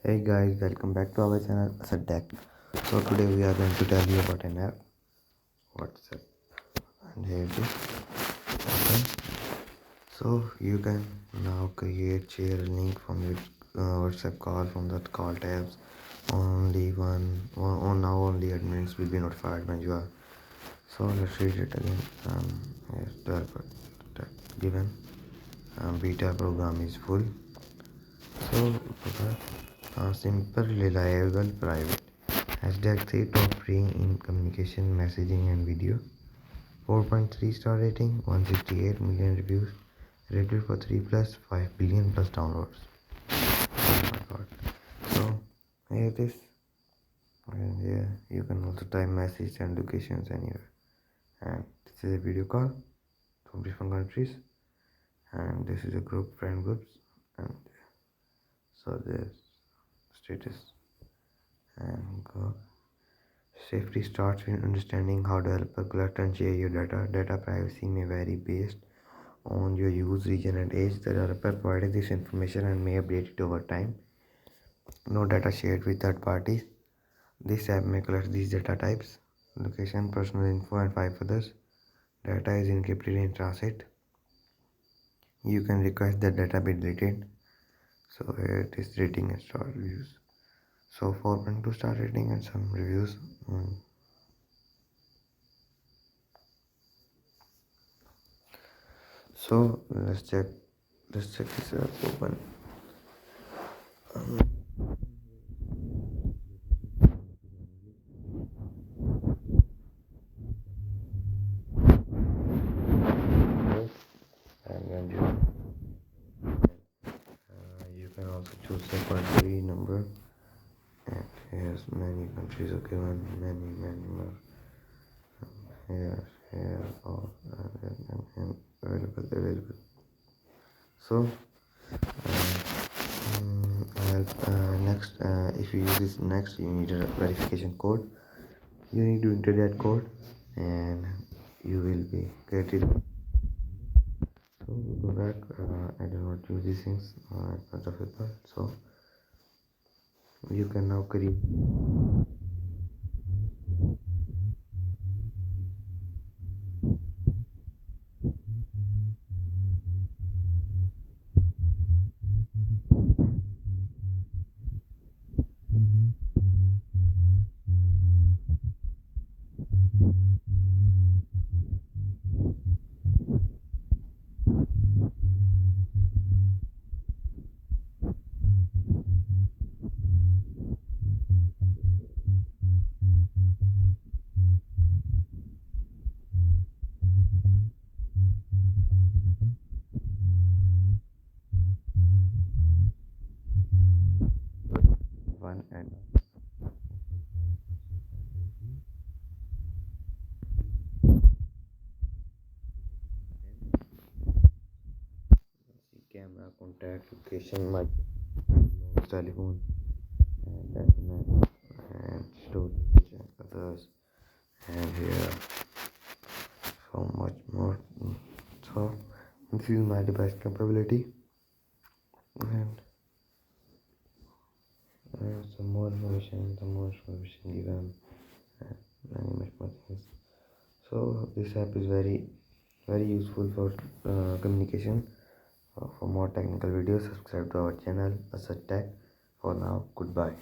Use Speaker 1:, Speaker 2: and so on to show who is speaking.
Speaker 1: Hey guys, welcome back to our channel Asad Tech. So today we are going to tell you about an app, WhatsApp, and here it is. Okay. So you can now share a link from your WhatsApp call from the call tabs. Now only admins will be notified when you are. So let's read it again. Here's the given. Beta program is full. So simple, reliable, private. Hashtag 3 top free in communication, messaging and video. 4.3 star rating, 168 million reviews, rated for 3 plus, 5 billion plus downloads. Oh my god. So here it is. And here you can also type message and locations anywhere. And this is a video call from different countries. And this is a friend groups. And so there's status and go. Safety starts with understanding how developers collect and share your data. Data privacy may vary based on your use, region, and age. The developer provided this information and may update it over time. No data shared with third parties. This app may collect these data types: location, personal info, and 5 others. Data is encrypted in transit. You can request that data be deleted. So here it is, rating and star reviews. So 4.2 star rating and some reviews. So let's check this app open. And then you can also choose the country number, and here's many countries are given, many more. Here all and available. So next, if you use this next, you need a verification code. You need to enter that code and you will be created. So go back. I do not use these things in front of people, so you can now create one and camera, contact, location, mic, telephone, and internet, and storage, and others, and here so much more. So this is my device capability, and some more information given, and many much more things. So this app is very useful for communication. For more technical videos, subscribe to our channel Asad Tech. For now, goodbye.